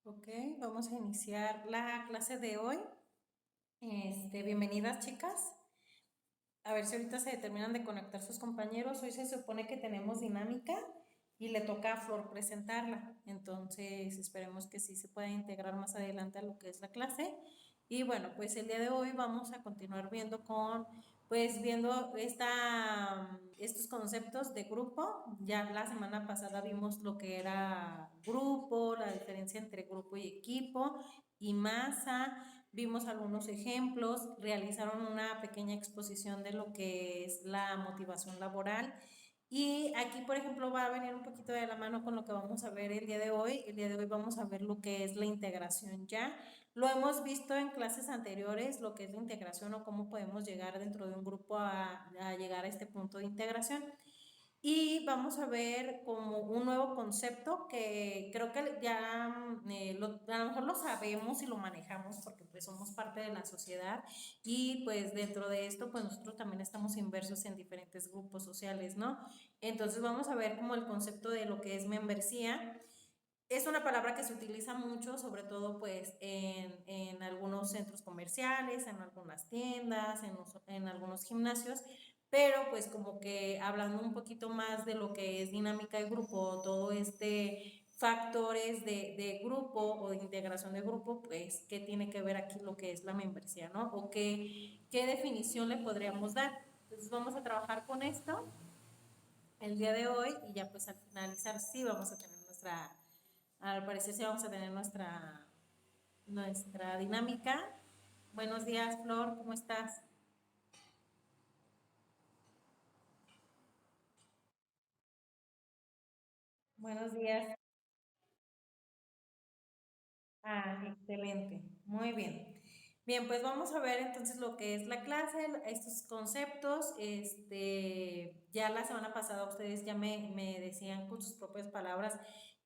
Ok, vamos a iniciar la clase de hoy. Bienvenidas, chicas. A ver si ahorita se terminan de conectar sus compañeros. Hoy se supone que tenemos dinámica y le toca a Flor presentarla. Entonces, esperemos que sí se pueda integrar más adelante a lo que es la clase. Y bueno, pues el día de hoy vamos a continuar viendo viendo estos conceptos de grupo. Ya la semana pasada vimos lo que era grupo, la diferencia entre grupo y equipo y masa. Vimos algunos ejemplos, realizaron una pequeña exposición de lo que es la motivación laboral. Y aquí, por ejemplo, va a venir un poquito de la mano con lo que vamos a ver el día de hoy. El día de hoy vamos a ver lo que es la integración ya. Lo hemos visto en clases anteriores, lo que es la integración o cómo podemos llegar dentro de un grupo a llegar a este punto de integración. Y vamos a ver como un nuevo concepto que creo que ya a lo mejor lo sabemos y lo manejamos porque pues somos parte de la sociedad y pues dentro de esto pues nosotros también estamos inmersos en diferentes grupos sociales, ¿no? Entonces vamos a ver como el concepto de lo que es membresía. Es una palabra que se utiliza mucho, sobre todo pues en algunos centros comerciales, en algunas tiendas, en algunos gimnasios, pero pues como que hablando un poquito más de lo que es dinámica de grupo, todo este factores de grupo o de integración de grupo, pues qué tiene que ver aquí lo que es la membresía, ¿no? O qué definición le podríamos dar. Entonces vamos a trabajar con esto el día de hoy y ya pues al finalizar sí vamos a tener al parecer sí vamos a tener nuestra dinámica. Buenos días, Flor, ¿cómo estás? Buenos días. Ah, excelente. Muy bien. Bien, pues vamos a ver entonces lo que es la clase, estos conceptos. Ya la semana pasada ustedes ya me decían con sus propias palabras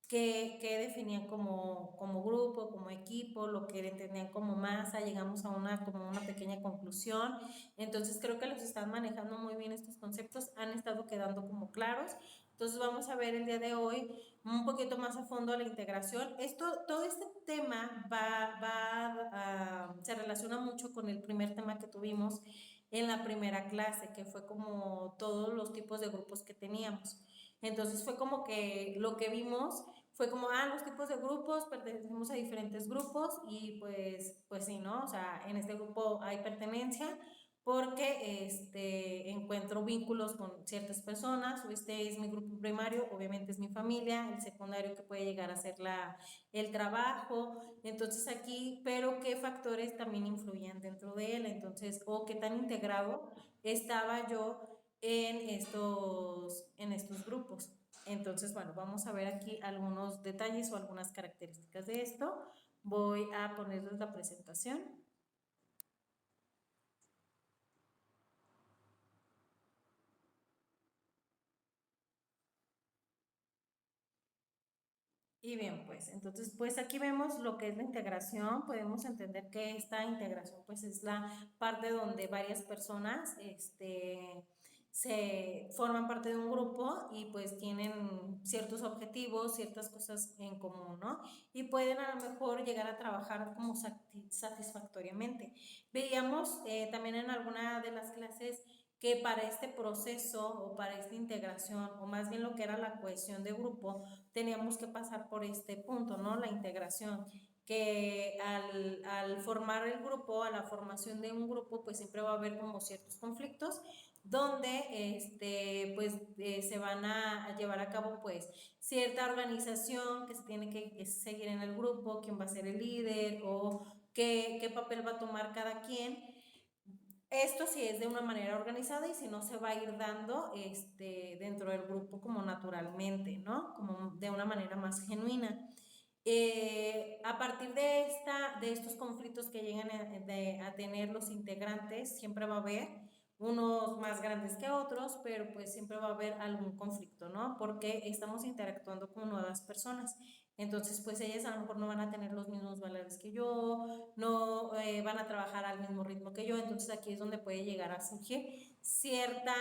que definían como grupo, como equipo, lo que entendían como masa, llegamos a como una pequeña conclusión. Entonces creo que los están manejando muy bien estos conceptos, han estado quedando como claros. Entonces vamos a ver el día de hoy un poquito más a fondo la integración. Todo este tema se relaciona mucho con el primer tema que tuvimos en la primera clase, que fue como todos los tipos de grupos que teníamos. Entonces fue como que lo que vimos fue como, los tipos de grupos, pertenecemos a diferentes grupos y pues sí, ¿no? O sea, en este grupo hay pertenencia porque encuentro vínculos con ciertas personas, o este es mi grupo primario, obviamente es mi familia, el secundario que puede llegar a ser el trabajo, entonces aquí, pero qué factores también influían dentro de él, entonces, o qué tan integrado estaba yo en estos grupos. Entonces, bueno, vamos a ver aquí algunos detalles o algunas características de esto. Voy a ponerles la presentación. Y bien, pues entonces, pues aquí vemos lo que es la integración. Podemos entender que esta integración, pues es la parte donde varias personas, se forman parte de un grupo y pues tienen ciertos objetivos, ciertas cosas en común, ¿no? Y pueden a lo mejor llegar a trabajar como satisfactoriamente. Veíamos también en alguna de las clases que para este proceso o para esta integración, o más bien lo que era la cohesión de grupo, teníamos que pasar por este punto, ¿no? La integración, que al formar el grupo, a la formación de un grupo, pues siempre va a haber como ciertos conflictos donde se van a llevar a cabo pues cierta organización que se tiene que seguir en el grupo, quién va a ser el líder o qué papel va a tomar cada quien. Esto sí es de una manera organizada y si no se va a ir dando dentro del grupo como naturalmente, ¿no? Como de una manera más genuina. A partir de estos conflictos que llegan a tener los integrantes, siempre va a haber unos más grandes que otros, pero pues siempre va a haber algún conflicto, ¿no? Porque estamos interactuando con nuevas personas. Entonces, pues ellas a lo mejor no van a tener los mismos valores que yo, no van a trabajar al mismo ritmo que yo, entonces aquí es donde puede llegar a surgir cierto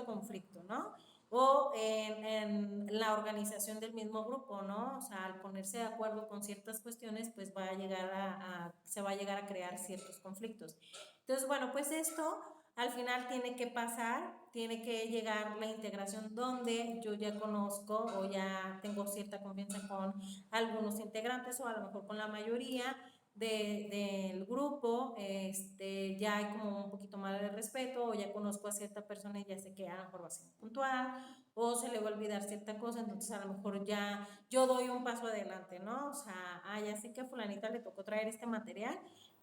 conflicto, ¿no? o en la organización del mismo grupo, ¿no? O sea, al ponerse de acuerdo con ciertas cuestiones, pues va a llegar se va a llegar a crear ciertos conflictos. Entonces, bueno, pues esto al final tiene que pasar, tiene que llegar la integración donde yo ya conozco o ya tengo cierta confianza con algunos integrantes o a lo mejor con la mayoría del grupo, ya hay como un poquito más de respeto o ya conozco a cierta persona y ya sé que a lo mejor va a ser puntual o se le va a olvidar cierta cosa, entonces a lo mejor ya yo doy un paso adelante, ¿no? O sea, ya sé que a fulanita le tocó traer este material,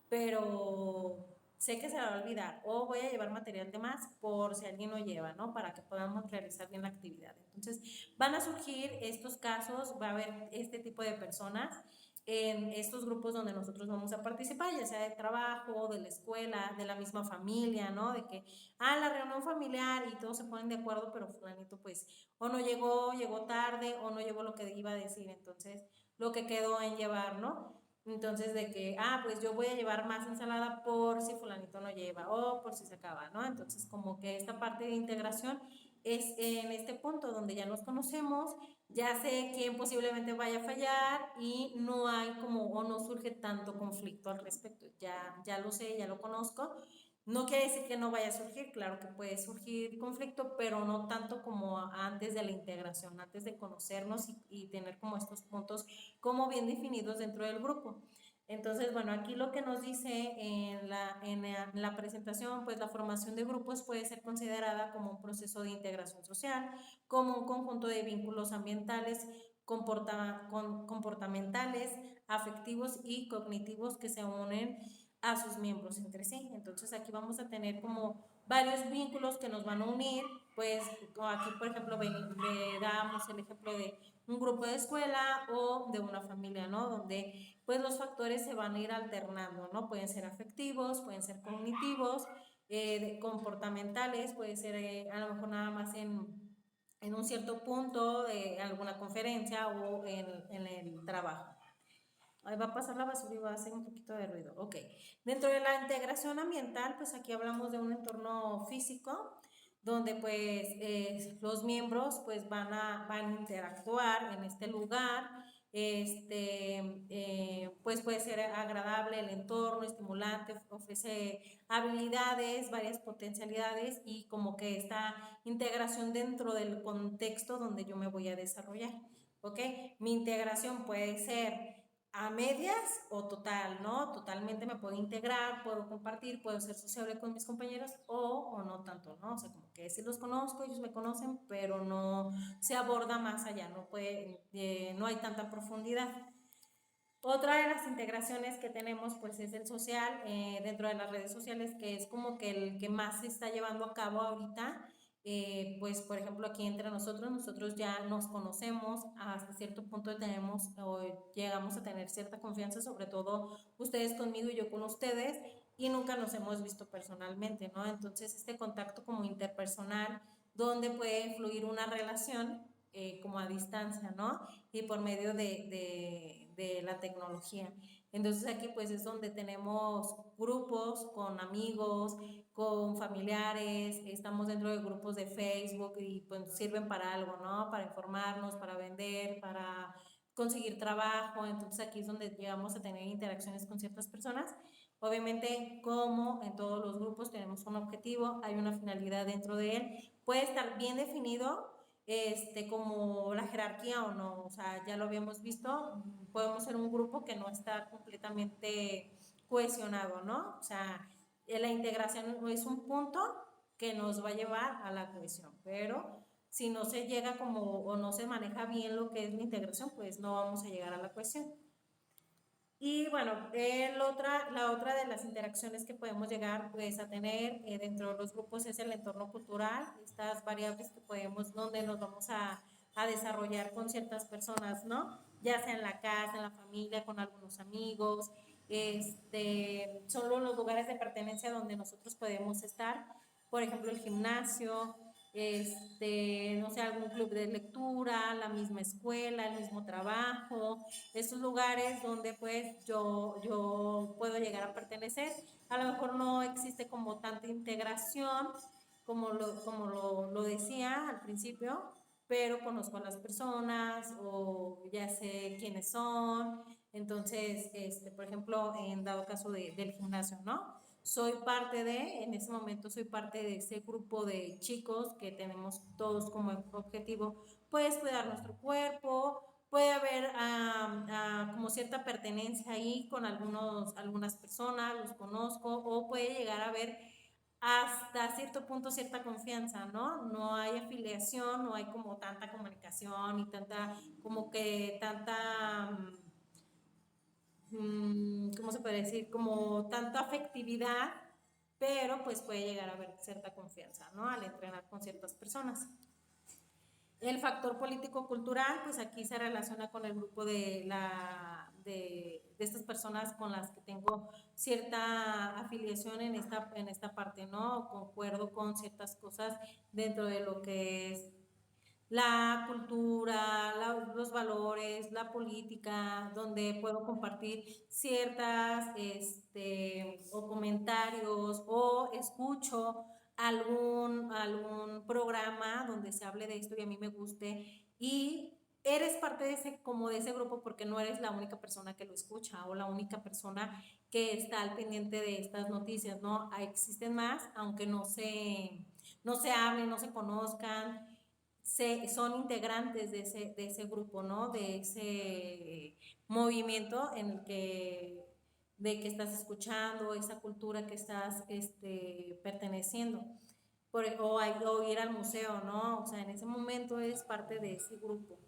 pero sé que se la va a olvidar o voy a llevar material de más por si alguien lo lleva, ¿no? Para que podamos realizar bien la actividad. Entonces, van a surgir estos casos, va a haber este tipo de personas en estos grupos donde nosotros vamos a participar, ya sea de trabajo, de la escuela, de la misma familia, ¿no? De que, la reunión familiar y todos se ponen de acuerdo, pero fulanito pues o no llegó, llegó tarde o no llegó lo que iba a decir, entonces lo que quedó en llevar, ¿no? Entonces de que, pues yo voy a llevar más ensalada por si fulanito no lleva o por si se acaba, ¿no? Entonces como que esta parte de integración es en este punto donde ya nos conocemos, ya sé quién posiblemente vaya a fallar y no hay como o no surge tanto conflicto al respecto. Ya lo sé, ya lo conozco. No quiere decir que no vaya a surgir, claro que puede surgir conflicto, pero no tanto como antes de la integración, antes de conocernos y tener como estos puntos como bien definidos dentro del grupo. Entonces, bueno, aquí lo que nos dice en la presentación, pues la formación de grupos puede ser considerada como un proceso de integración social, como un conjunto de vínculos ambientales, comportamentales, afectivos y cognitivos que se unen a sus miembros entre sí. Entonces aquí vamos a tener como varios vínculos que nos van a unir, pues aquí por ejemplo le damos el ejemplo de un grupo de escuela o de una familia, ¿no? Donde pues los factores se van a ir alternando, ¿no? Pueden ser afectivos, pueden ser cognitivos, comportamentales, puede ser a lo mejor nada más en un cierto punto de alguna conferencia o en el trabajo. Ahí va a pasar la basura y va a hacer un poquito de ruido. Ok. Dentro de la integración ambiental, pues aquí hablamos de un entorno físico donde pues los miembros pues van a interactuar en este lugar. Pues puede ser agradable el entorno, estimulante, ofrece habilidades, varias potencialidades y como que esta integración dentro del contexto donde yo me voy a desarrollar. ¿Ok? Mi integración puede ser a medias o total, ¿no? Totalmente me puedo integrar, puedo compartir, puedo ser sociable con mis compañeros o no tanto, ¿no? O sea, como que sí los conozco, ellos me conocen, pero no se aborda más allá, no hay tanta profundidad. Otra de las integraciones que tenemos pues es el social, dentro de las redes sociales, que es como que el que más se está llevando a cabo ahorita. Pues por ejemplo aquí entre nosotros ya nos conocemos, hasta cierto punto tenemos o llegamos a tener cierta confianza, sobre todo ustedes conmigo y yo con ustedes, y nunca nos hemos visto personalmente, ¿no? Entonces este contacto como interpersonal, donde puede fluir una relación como a distancia, ¿no? Y por medio de la tecnología. Entonces aquí pues es donde tenemos grupos con amigos, con familiares, estamos dentro de grupos de Facebook y pues sirven para algo, ¿no? Para informarnos, para vender, para conseguir trabajo. Entonces aquí es donde llegamos a tener interacciones con ciertas personas. Obviamente, como en todos los grupos tenemos un objetivo, hay una finalidad dentro de él, puede estar bien definido como la jerarquía o no, o sea, ya lo habíamos visto, podemos ser un grupo que no está completamente cohesionado, ¿no? O sea, la integración es un punto que nos va a llevar a la cohesión, pero si no se llega como o no se maneja bien lo que es la integración, pues no vamos a llegar a la cohesión. Y bueno, la otra de las interacciones que podemos llegar pues, a tener dentro de los grupos es el entorno cultural, estas variables que podemos, donde nos vamos a desarrollar con ciertas personas, ¿no? Ya sea en la casa, en la familia, con algunos amigos, son los lugares de pertenencia donde nosotros podemos estar, por ejemplo, el gimnasio, no sé, algún club de lectura, la misma escuela, el mismo trabajo, estos lugares donde pues yo puedo llegar a pertenecer. A lo mejor no existe como tanta integración, como lo decía al principio, pero conozco a las personas o ya sé quiénes son. Entonces, por ejemplo, en dado caso del gimnasio, ¿no? En ese momento soy parte de ese grupo de chicos que tenemos todos como objetivo, pues cuidar nuestro cuerpo. Puede haber como cierta pertenencia ahí con algunas personas, los conozco, o puede llegar a haber hasta cierto punto cierta confianza, ¿no? No hay afiliación, no hay como tanta comunicación y como que ¿cómo se puede decir? Como tanta afectividad, pero pues puede llegar a haber cierta confianza, ¿no? Al entrenar con ciertas personas. El factor político-cultural, pues aquí se relaciona con el grupo de estas personas con las que tengo cierta afiliación en esta parte, ¿no? Concuerdo con ciertas cosas dentro de lo que es la cultura, los valores, la política, donde puedo compartir ciertas, o comentarios o escucho algún programa donde se hable de esto y a mí me guste y eres parte como de ese grupo porque no eres la única persona que lo escucha o la única persona que está al pendiente de estas noticias, ¿no? Existen más, aunque no se hablen, no se conozcan, son integrantes de ese grupo, ¿no? De ese movimiento de que estás escuchando, esa cultura que estás perteneciendo. O ir al museo, ¿no? O sea, en ese momento es parte de ese grupo.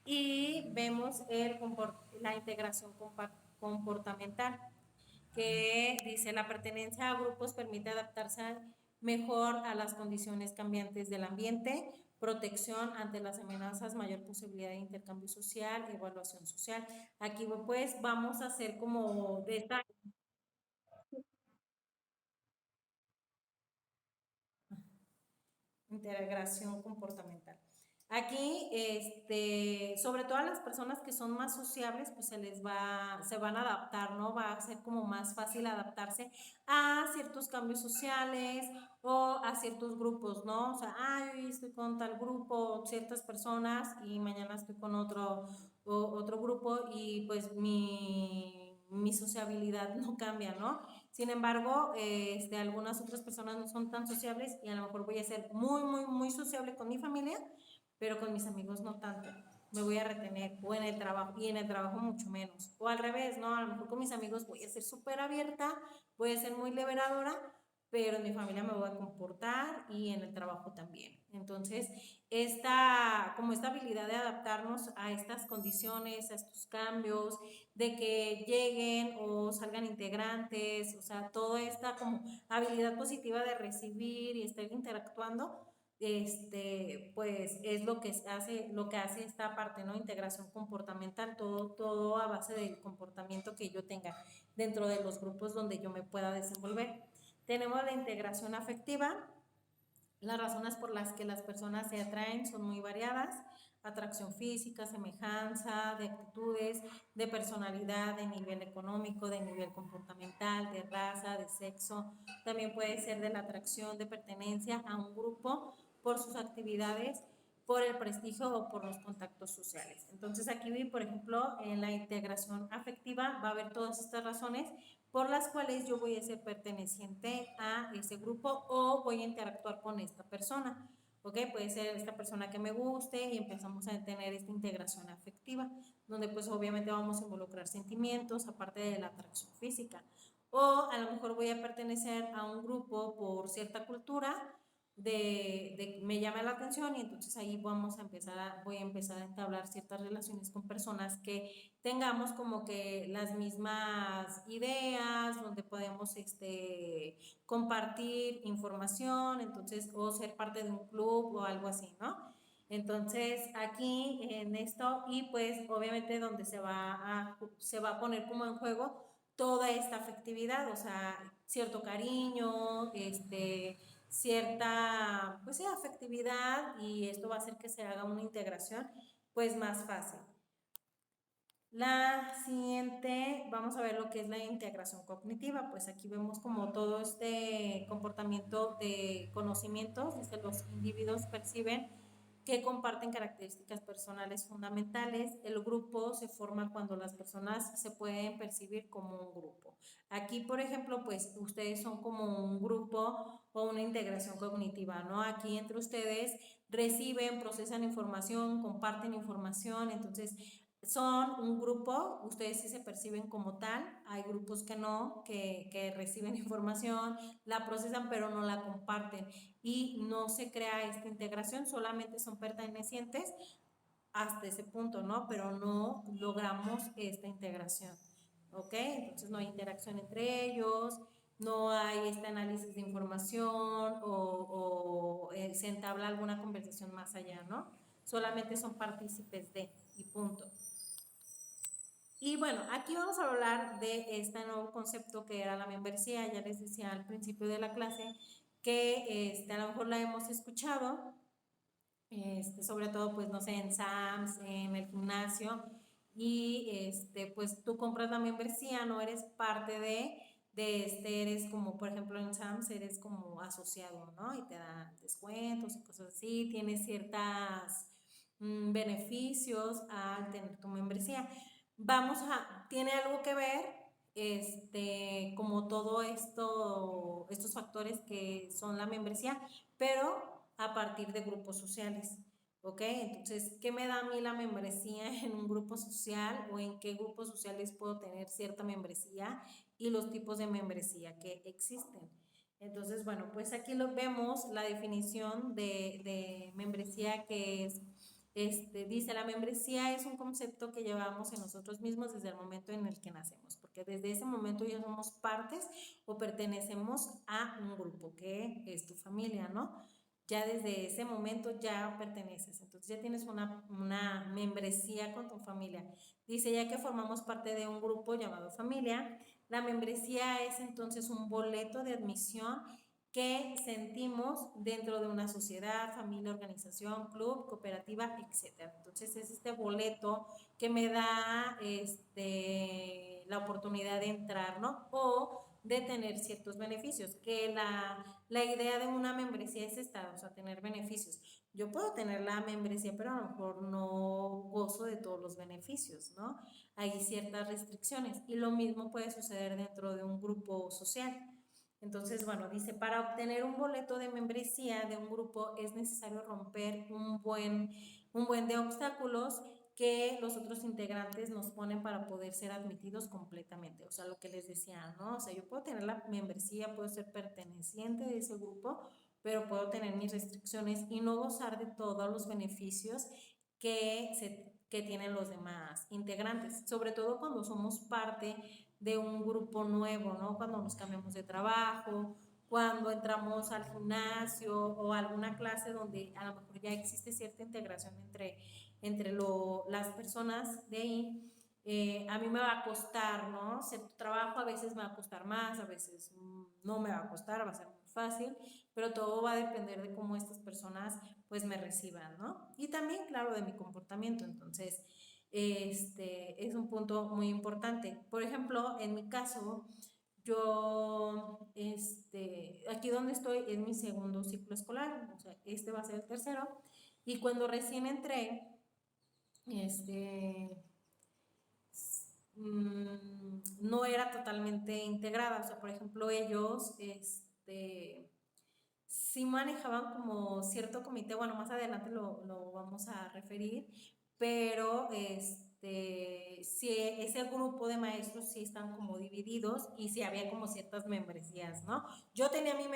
Y vemos la integración comportamental, que dice la pertenencia a grupos permite adaptarse mejor a las condiciones cambiantes del ambiente, protección ante las amenazas, mayor posibilidad de intercambio social, evaluación social. Aquí pues vamos a hacer como de esta integración comportamental. Aquí, sobre todo a las personas que son más sociables, pues se van a adaptar, ¿no? Va a ser como más fácil adaptarse a ciertos cambios sociales o a ciertos grupos, ¿no? O sea, hoy estoy con tal grupo, ciertas personas y mañana estoy con otro grupo y pues mi sociabilidad no cambia, ¿no? Sin embargo, algunas otras personas no son tan sociables y a lo mejor voy a ser muy, muy, muy sociable con mi familia, pero con mis amigos no tanto. Me voy a retener, o en el trabajo, y en el trabajo mucho menos. O al revés, ¿no? A lo mejor con mis amigos voy a ser súper abierta, voy a ser muy liberadora, pero en mi familia me voy a comportar y en el trabajo también. Entonces, como esta habilidad de adaptarnos a estas condiciones, a estos cambios, de que lleguen o salgan integrantes, o sea, toda esta como habilidad positiva de recibir y estar interactuando, pues es lo que hace esta parte, ¿no? Integración comportamental, todo a base del comportamiento que yo tenga dentro de los grupos donde yo me pueda desenvolver. Tenemos la integración afectiva. Las razones por las que las personas se atraen son muy variadas: atracción física, semejanza, de actitudes, de personalidad, de nivel económico, de nivel comportamental, de raza, de sexo. También puede ser de la atracción de pertenencia a un grupo por sus actividades, por el prestigio o por los contactos sociales. Entonces aquí, por ejemplo, en la integración afectiva va a haber todas estas razones por las cuales yo voy a ser perteneciente a ese grupo o voy a interactuar con esta persona. ¿Ok? Puede ser esta persona que me guste y empezamos a tener esta integración afectiva, donde pues obviamente vamos a involucrar sentimientos aparte de la atracción física. O a lo mejor voy a pertenecer a un grupo por cierta cultura me llama la atención y entonces ahí voy a empezar a entablar ciertas relaciones con personas que tengamos como que las mismas ideas, donde podemos compartir información, entonces, o ser parte de un club o algo así, ¿no? Entonces, aquí en esto, y pues obviamente donde se va a poner como en juego toda esta afectividad, o sea, cierto cariño, cierta, pues sí, afectividad, y esto va a hacer que se haga una integración pues más fácil. La siguiente, vamos a ver lo que es la integración cognitiva. Pues aquí vemos como todo este comportamiento de conocimientos, dice los individuos perciben que comparten características personales fundamentales. El grupo se forma cuando las personas se pueden percibir como un grupo. Aquí, por ejemplo, pues ustedes son como un grupo o una integración cognitiva, ¿no? Aquí entre ustedes reciben, procesan información, comparten información, entonces son un grupo, ustedes sí se perciben como tal, hay grupos que no, que reciben información, la procesan pero no la comparten y no se crea esta integración, solamente son pertenecientes hasta ese punto, ¿no? Pero no logramos esta integración, ¿ok? Entonces no hay interacción entre ellos, no hay este análisis de información o se entabla alguna conversación más allá, ¿no? Solamente son partícipes de y punto. Y bueno, aquí vamos a hablar de este nuevo concepto que era la membresía. Ya les decía al principio de la clase que a lo mejor la hemos escuchado, sobre todo pues no sé, en Sam's, en el gimnasio, y pues tú compras la membresía, no eres parte eres como por ejemplo en Sam's eres como asociado, ¿no? Y te dan descuentos y cosas así, tienes ciertas beneficios al tener tu membresía. Tiene algo que ver, como todo esto, estos factores que son la membresía, pero a partir de grupos sociales, ¿ok? Entonces, ¿qué me da a mí la membresía en un grupo social o en qué grupos sociales puedo tener cierta membresía y los tipos de membresía que existen? Entonces, bueno, pues aquí lo vemos, la definición de membresía que es dice, la membresía es un concepto que llevamos en nosotros mismos desde el momento en el que nacemos, porque desde ese momento ya somos partes o pertenecemos a un grupo que es tu familia, ¿no? Ya desde ese momento ya perteneces, entonces ya tienes una membresía con tu familia. Dice, ya que formamos parte de un grupo llamado familia, la membresía es entonces un boleto de admisión que sentimos dentro de una sociedad, familia, organización, club, cooperativa, etcétera. Entonces es este boleto que me da la oportunidad de entrar, ¿no? O de tener ciertos beneficios, que la idea de una membresía es esta, o sea, tener beneficios. Yo puedo tener la membresía, pero a lo mejor no gozo de todos los beneficios, ¿no? Hay ciertas restricciones y lo mismo puede suceder dentro de un grupo social. Entonces, bueno, dice, para obtener un boleto de membresía de un grupo es necesario romper un buen de obstáculos que los otros integrantes nos ponen para poder ser admitidos completamente. O sea, lo que les decía, ¿no? O sea, yo puedo tener la membresía, puedo ser perteneciente de ese grupo, pero puedo tener mis restricciones y no gozar de todos los beneficios que tienen los demás integrantes, sobre todo cuando somos parte de un grupo nuevo, ¿no? Cuando nos cambiamos de trabajo, cuando entramos al gimnasio o alguna clase donde a lo mejor ya existe cierta integración entre las personas de ahí. A mí me va a costar, ¿no? Cierto trabajo a veces me va a costar más, a veces no me va a costar, va a ser muy fácil, pero todo va a depender de cómo estas personas pues me reciban, ¿no? Y también, claro, de mi comportamiento. Entonces, es un punto muy importante. Por ejemplo, en mi caso, yo, aquí donde estoy es mi segundo ciclo escolar, o sea, este va a ser el tercero, y cuando recién entré, este, no era totalmente integrada, o sea, por ejemplo, ellos, sí manejaban como cierto comité, bueno, más adelante lo vamos a referir, pero sí, ese grupo de maestros sí están como divididos y sí había como ciertas membresías, ¿no? Yo tenía mi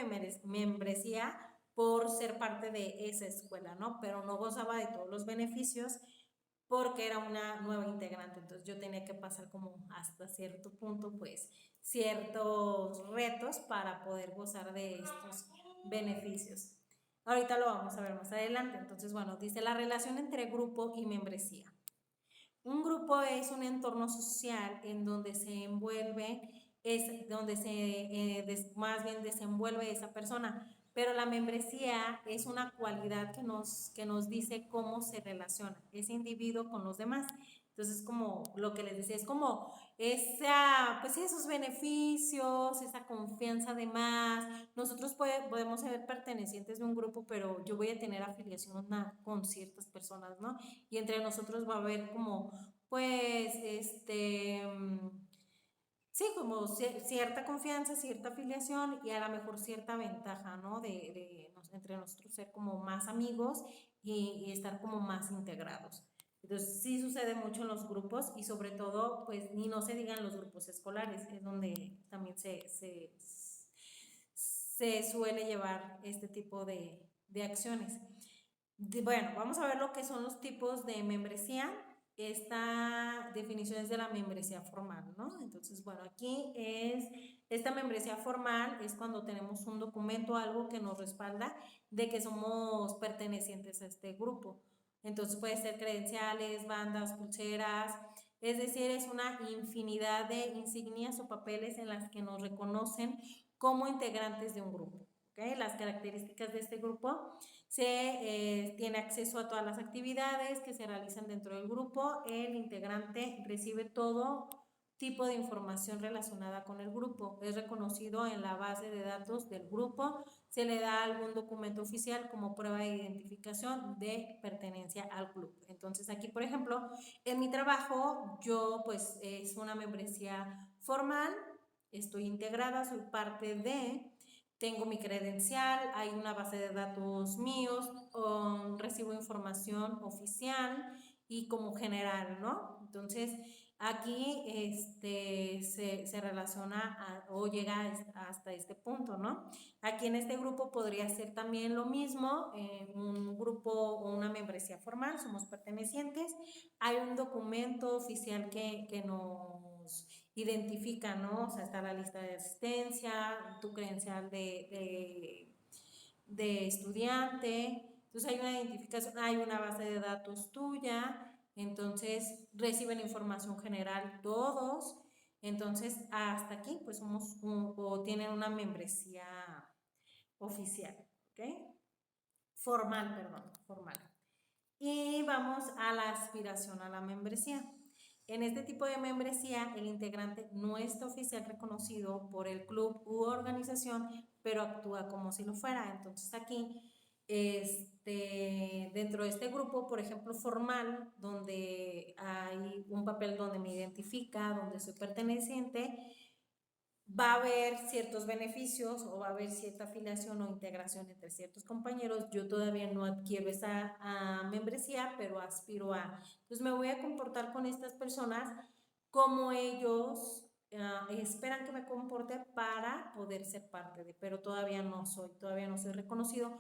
membresía por ser parte de esa escuela, ¿no? Pero no gozaba de todos los beneficios porque era una nueva integrante, entonces yo tenía que pasar como hasta cierto punto, pues, ciertos retos para poder gozar de estos beneficios. Ahorita lo vamos a ver más adelante. Entonces, bueno, dice la relación entre grupo y membresía. Un grupo es un entorno social en donde se envuelve, es donde más bien desenvuelve esa persona, pero la membresía es una cualidad que nos dice cómo se relaciona ese individuo con los demás. Entonces, como lo que les decía, es como pues esos beneficios, esa confianza de más. Nosotros podemos ser pertenecientes de un grupo, pero yo voy a tener afiliación con ciertas personas, ¿no? Y entre nosotros va a haber como, pues, sí, como cierta confianza, cierta afiliación y a lo mejor cierta ventaja, ¿no? Entre nosotros ser como más amigos y estar como más integrados. Entonces sí sucede mucho en los grupos y sobre todo, pues ni no se digan los grupos escolares, es donde también se suele llevar este tipo de acciones. Bueno, vamos a ver lo que son los tipos de membresía. Esta definición es de la membresía formal, ¿no? Entonces, bueno, esta membresía formal es cuando tenemos un documento, algo que nos respalda de que somos pertenecientes a este grupo. Entonces puede ser credenciales, bandas, pulseras, es decir, es una infinidad de insignias o papeles en las que nos reconocen como integrantes de un grupo. ¿Okay? Las características de este grupo: tiene acceso a todas las actividades que se realizan dentro del grupo, el integrante recibe todo tipo de información relacionada con el grupo, es reconocido en la base de datos del grupo, se le da algún documento oficial como prueba de identificación de pertenencia al club. Entonces aquí, por ejemplo, en mi trabajo, yo pues es una membresía formal, estoy integrada, soy parte tengo mi credencial, hay una base de datos míos, recibo información oficial y como general, ¿no? Entonces, aquí se relaciona o llega hasta este punto, ¿no? Aquí en este grupo podría ser también lo mismo, un grupo o una membresía formal, somos pertenecientes, hay un documento oficial que nos identifica, ¿no? O sea, está la lista de asistencia, tu credencial de estudiante, entonces hay una identificación, hay una base de datos tuya, entonces reciben información general todos, entonces hasta aquí pues o tienen una membresía oficial, ¿ok? Formal, perdón, formal. Y vamos a la aspiración a la membresía. En este tipo de membresía, el integrante no está oficial reconocido por el club u organización, pero actúa como si lo fuera. Entonces aquí, dentro de este grupo, por ejemplo, formal, donde hay un papel donde me identifica, donde soy perteneciente, va a haber ciertos beneficios o va a haber cierta afiliación o integración entre ciertos compañeros. Yo todavía no adquiero esa membresía, pero aspiro a. Entonces me voy a comportar con estas personas como ellos esperan que me comporte para poder ser parte pero todavía no soy reconocido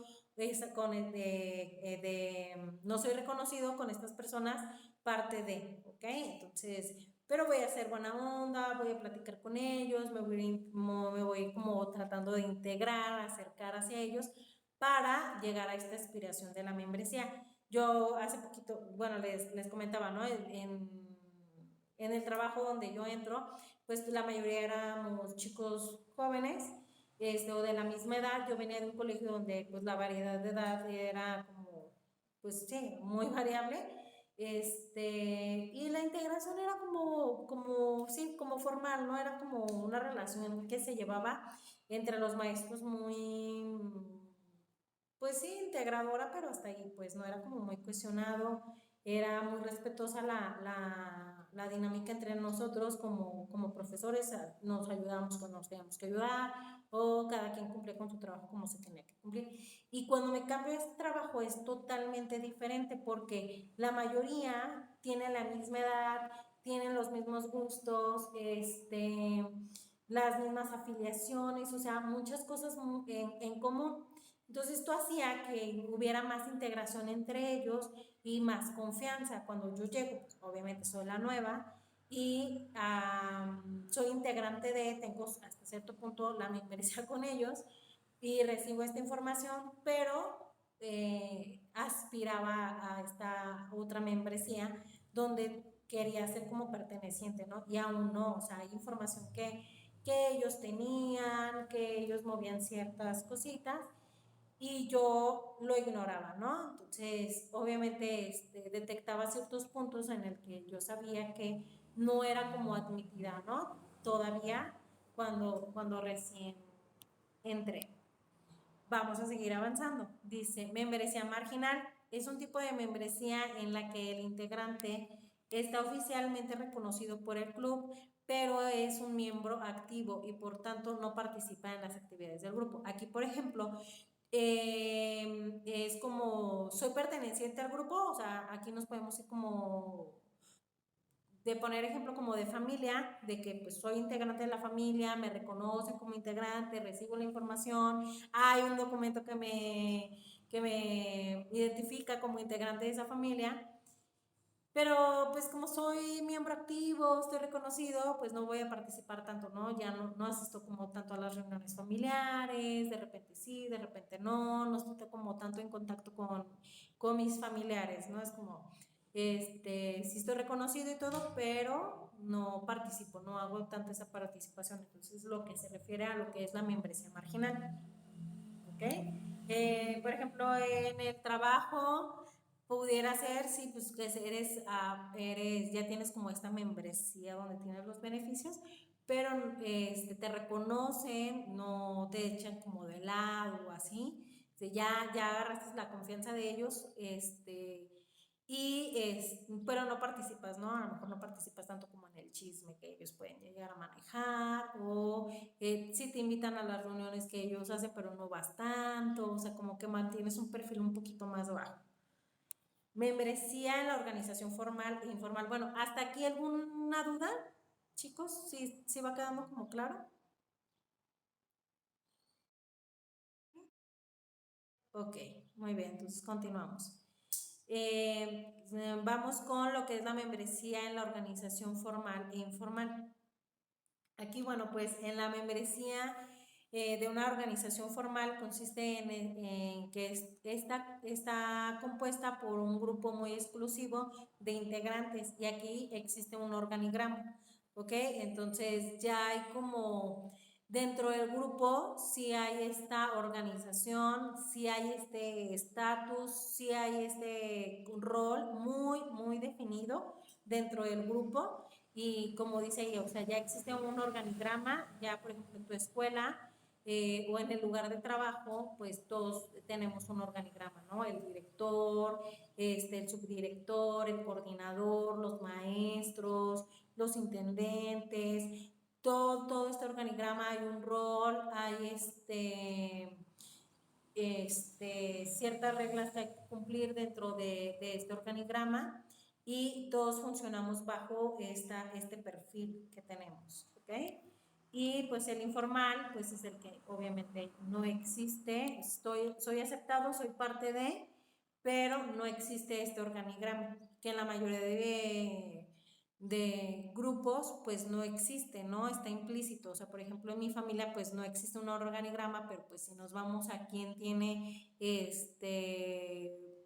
no soy reconocido con estas personas parte ¿ok? Entonces, pero voy a hacer buena onda, voy a platicar con ellos, me voy como tratando de integrar, acercar hacia ellos para llegar a esta aspiración de la membresía. Yo hace poquito, bueno, les comentaba, ¿no? En el trabajo donde yo entro, pues la mayoría éramos chicos jóvenes, o de la misma edad. Yo venía de un colegio donde pues la variedad de edad era como, pues sí, muy variable. Y la integración era sí, como formal, ¿no? Era como una relación que se llevaba entre los maestros muy, pues sí, integradora, pero hasta ahí, pues no era como muy cuestionado, era muy respetuosa la dinámica entre nosotros como profesores, nos ayudábamos cuando nos teníamos que ayudar, o cada quien cumplía con su trabajo como se tenía que cumplir. Y cuando me cambio a este trabajo es totalmente diferente porque la mayoría tiene la misma edad, tienen los mismos gustos, las mismas afiliaciones, o sea, muchas cosas en común. Entonces esto hacía que hubiera más integración entre ellos y más confianza. Cuando yo llego, pues, obviamente soy la nueva y soy integrante tengo hasta cierto punto la membresía con ellos y recibo esta información, pero aspiraba a esta otra membresía donde quería ser como perteneciente, ¿no? Y aún no, o sea, hay información que ellos tenían, que ellos movían ciertas cositas y yo lo ignoraba, ¿no? Entonces, obviamente, detectaba ciertos puntos en el que yo sabía que no era como admitida, ¿no? Todavía cuando recién entré. Vamos a seguir avanzando. Dice, membresía marginal es un tipo de membresía en la que el integrante está oficialmente reconocido por el club, pero es un miembro activo y por tanto no participa en las actividades del grupo. Aquí, por ejemplo, es como soy perteneciente al grupo, o sea, aquí nos podemos ir como de poner ejemplo como de familia, de que pues soy integrante de la familia, me reconocen como integrante, recibo la información, hay un documento que me identifica como integrante de esa familia, pero pues como soy miembro activo, estoy reconocido, pues no voy a participar tanto, ¿no? Ya no asisto como tanto a las reuniones familiares, de repente sí, de repente no estoy como tanto en contacto con mis familiares, ¿no? Es como, sí estoy reconocido y todo, pero no participo, no hago tanto esa participación. Entonces, lo que se refiere a lo que es la membresía marginal, ¿ok? Por ejemplo, en el trabajo pudiera ser, sí, pues que ya tienes como esta membresía donde tienes los beneficios, pero te reconocen, no te echan como de lado o así, ya agarraste la confianza de ellos, pero no participas, ¿no? A lo mejor no participas tanto como en el chisme que ellos pueden llegar a manejar, o sí te invitan a las reuniones que ellos hacen, pero no vas tanto, o sea, como que mantienes un perfil un poquito más bajo. Membresía en la organización formal e informal. Bueno, ¿hasta aquí alguna duda, chicos? ¿Sí va quedando como claro? Ok, muy bien, entonces continuamos. Vamos con lo que es la membresía en la organización formal e informal. Aquí, bueno, pues en la membresía de una organización formal consiste en que está compuesta por un grupo muy exclusivo de integrantes y aquí existe un organigrama, ¿ok? Entonces ya hay como dentro del grupo, si hay esta organización, si hay este estatus, si hay este rol muy definido dentro del grupo. Y como dice ella, o sea, ya existe un organigrama, ya por ejemplo en tu escuela o en el lugar de trabajo, pues todos tenemos un organigrama, ¿no? El director, el subdirector, el coordinador, los maestros, los intendentes, todo este organigrama hay un rol, hay ciertas reglas que hay que cumplir dentro de este organigrama y todos funcionamos bajo este perfil que tenemos, ¿ok? Y pues el informal, pues es el que obviamente no existe, soy aceptado, soy parte de, pero no existe este organigrama, que en la mayoría de grupos pues no existe, ¿no? Está implícito, o sea, por ejemplo, en mi familia pues no existe un organigrama, pero pues si nos vamos a quién tiene,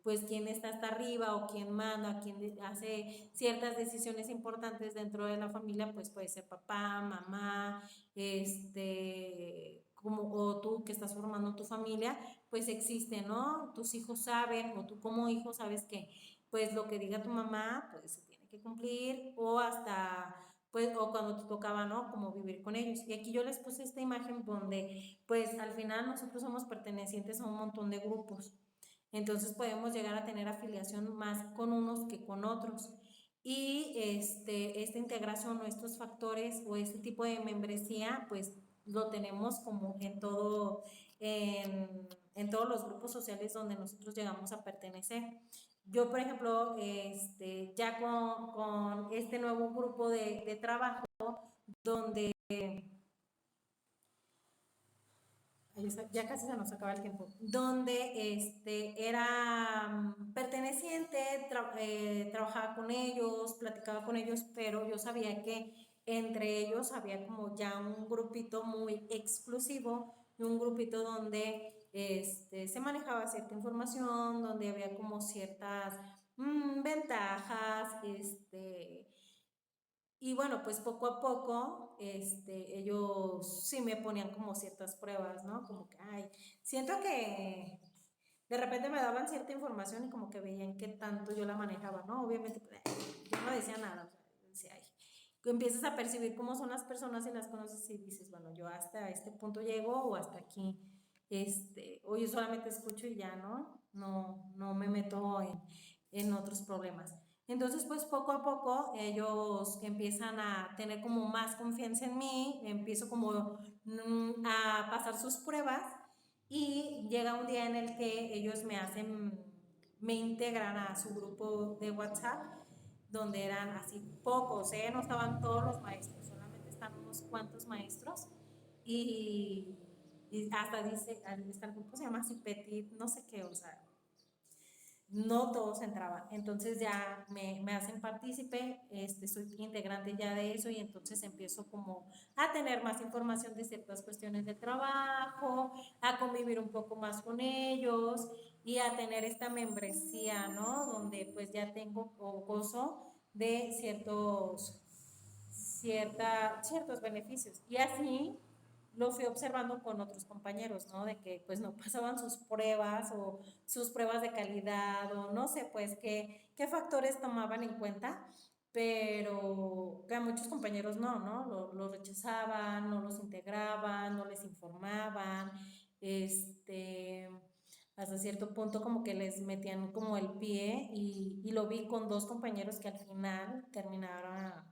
pues quién está hasta arriba o quién manda, quién hace ciertas decisiones importantes dentro de la familia, pues puede ser papá, mamá, o tú que estás formando tu familia, pues existe, ¿no? Tus hijos saben, o tú como hijo sabes que pues lo que diga tu mamá, pues se tiene que cumplir, o hasta, pues, o cuando te tocaba, ¿no? Como vivir con ellos. Y aquí yo les puse esta imagen donde, pues, al final nosotros somos pertenecientes a un montón de grupos. Entonces podemos llegar a tener afiliación más con unos que con otros. Y esta integración o estos factores o este tipo de membresía, pues lo tenemos como en todos los grupos sociales donde nosotros llegamos a pertenecer. Yo, por ejemplo, ya con este nuevo grupo de trabajo, donde ya casi se nos acaba el tiempo, donde era perteneciente, trabajaba con ellos, platicaba con ellos, pero yo sabía que entre ellos había como ya un grupito muy exclusivo y un grupito donde se manejaba cierta información, donde había como ciertas ventajas, Y bueno, pues poco a poco, ellos sí me ponían como ciertas pruebas, ¿no? Como que, ay, siento que de repente me daban cierta información y como que veían qué tanto yo la manejaba, ¿no? Obviamente, pues, yo no decía nada, o sea, decía, ay, empiezas a percibir cómo son las personas y las conoces y dices, bueno, yo hasta este punto llego o hasta aquí, o yo solamente escucho y ya, ¿no? No me meto en otros problemas. Entonces, pues poco a poco ellos empiezan a tener como más confianza en mí, empiezo como a pasar sus pruebas y llega un día en el que ellos me integran a su grupo de WhatsApp, donde eran así pocos, ¿eh? No estaban todos los maestros, solamente están unos cuantos maestros y, y hasta dice, está el grupo se llama así Petit, no sé qué, o sea, no todos entraban. Entonces ya me hacen partícipe, soy integrante ya de eso y entonces empiezo como a tener más información de ciertas cuestiones de trabajo, a convivir un poco más con ellos y a tener esta membresía, ¿no? Donde pues ya tengo o gozo de ciertos beneficios. Y así lo fui observando con otros compañeros, ¿no? De que pues no pasaban sus pruebas o sus pruebas de calidad o no sé pues qué factores tomaban en cuenta, pero que a muchos compañeros no, lo rechazaban, no los integraban, no les informaban, hasta cierto punto como que les metían como el pie y lo vi con dos compañeros que al final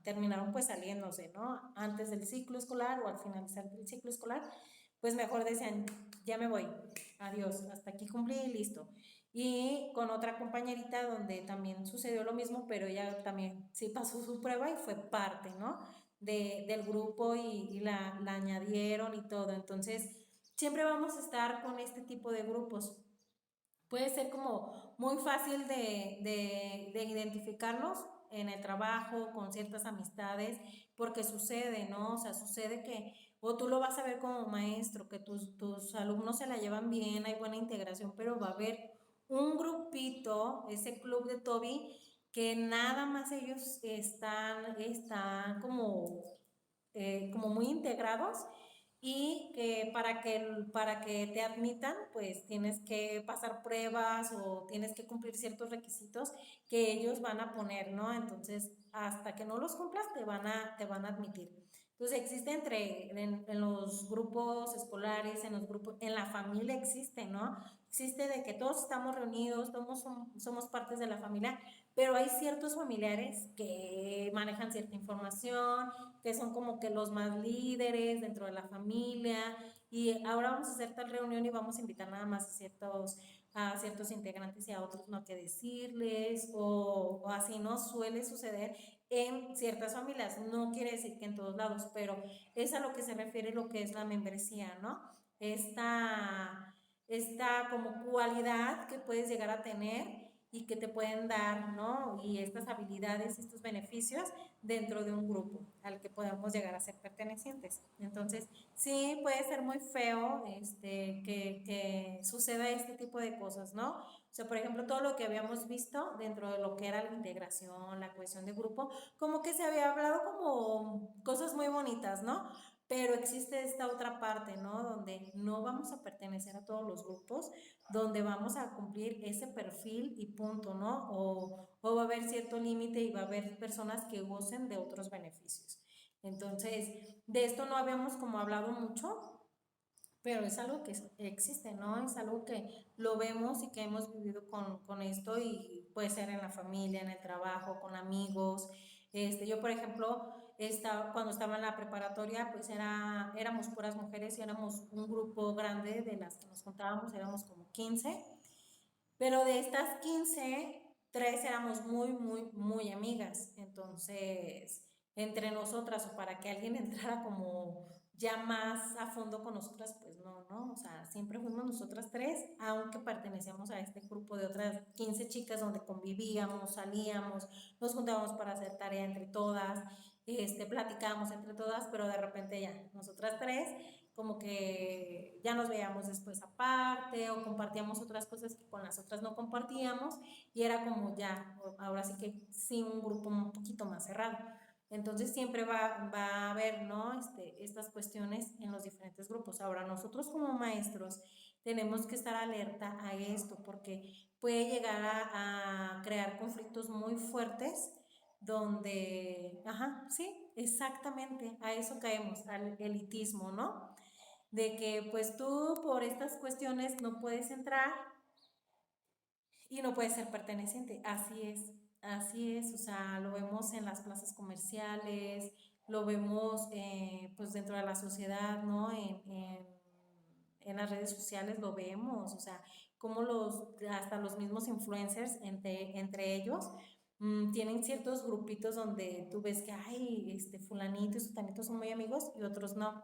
terminaron pues saliéndose, ¿no? Antes del ciclo escolar o al finalizar del ciclo escolar, pues mejor decían, ya me voy, adiós, hasta aquí cumplí y listo. Y con otra compañerita donde también sucedió lo mismo, pero ella también sí pasó su prueba y fue parte, ¿no? Del grupo y la añadieron y todo. Entonces, siempre vamos a estar con este tipo de grupos. Puede ser como muy fácil de identificarlos en el trabajo, con ciertas amistades, porque sucede, ¿no? O sea, sucede que, o tú lo vas a ver como maestro, que tus alumnos se la llevan bien, hay buena integración, pero va a haber un grupito, ese club de Toby, que nada más ellos están como muy integrados y que para que te admitan, pues tienes que pasar pruebas o tienes que cumplir ciertos requisitos que ellos van a poner, ¿no? Entonces, hasta que no los cumplas, te van a admitir. Entonces, existe en los grupos escolares, en la familia existe, ¿no? Existe de que todos estamos reunidos, todos somos partes de la familia, pero hay ciertos familiares que manejan cierta información, que son como que los más líderes dentro de la familia y ahora vamos a hacer tal reunión y vamos a invitar nada más a ciertos integrantes y a otros no que decirles o así no suele suceder en ciertas familias, no quiere decir que en todos lados, pero es a lo que se refiere lo que es la membresía, ¿no? Esta como cualidad que puedes llegar a tener y que te pueden dar, ¿no? Y estas habilidades, estos beneficios dentro de un grupo al que podamos llegar a ser pertenecientes. Entonces, sí puede ser muy feo que suceda este tipo de cosas, ¿no? O sea, por ejemplo, todo lo que habíamos visto dentro de lo que era la integración, la cohesión de grupo, como que se había hablado como cosas muy bonitas, ¿no? Pero existe esta otra parte, ¿no? Donde no vamos a pertenecer a todos los grupos, donde vamos a cumplir ese perfil y punto, ¿no? O va a haber cierto límite y va a haber personas que gocen de otros beneficios. Entonces, de esto no habíamos como hablado mucho, pero es algo que existe, ¿no? Es algo que lo vemos y que hemos vivido con esto y puede ser en la familia, en el trabajo, con amigos. Yo, por ejemplo, cuando estaba en la preparatoria, pues éramos puras mujeres y éramos un grupo grande de las que nos juntábamos, éramos como 15, pero de estas 15 tres éramos muy, muy, muy amigas. Entonces, entre nosotras o para que alguien entrara como ya más a fondo con nosotras, pues no, ¿no? O sea, siempre fuimos nosotras tres, aunque pertenecíamos a este grupo de otras 15 chicas donde convivíamos, salíamos, nos juntábamos para hacer tarea entre todas, platicábamos entre todas, pero de repente ya, nosotras tres como que ya nos veíamos después aparte o compartíamos otras cosas que con las otras no compartíamos y era como ya, ahora sí que sí, un grupo un poquito más cerrado. Entonces siempre va a haber, ¿no? Estas cuestiones en los diferentes grupos. Ahora, nosotros como maestros tenemos que estar alerta a esto porque puede llegar a crear conflictos muy fuertes donde, ajá, sí, exactamente, a eso caemos, al elitismo, ¿no? De que pues tú por estas cuestiones no puedes entrar y no puedes ser perteneciente. Así es, o sea, lo vemos en las plazas comerciales, lo vemos pues dentro de la sociedad, ¿no? En las redes sociales lo vemos, o sea, como hasta los mismos influencers entre ellos tienen ciertos grupitos donde tú ves que, ay, fulanito y sutanito son muy amigos y otros no.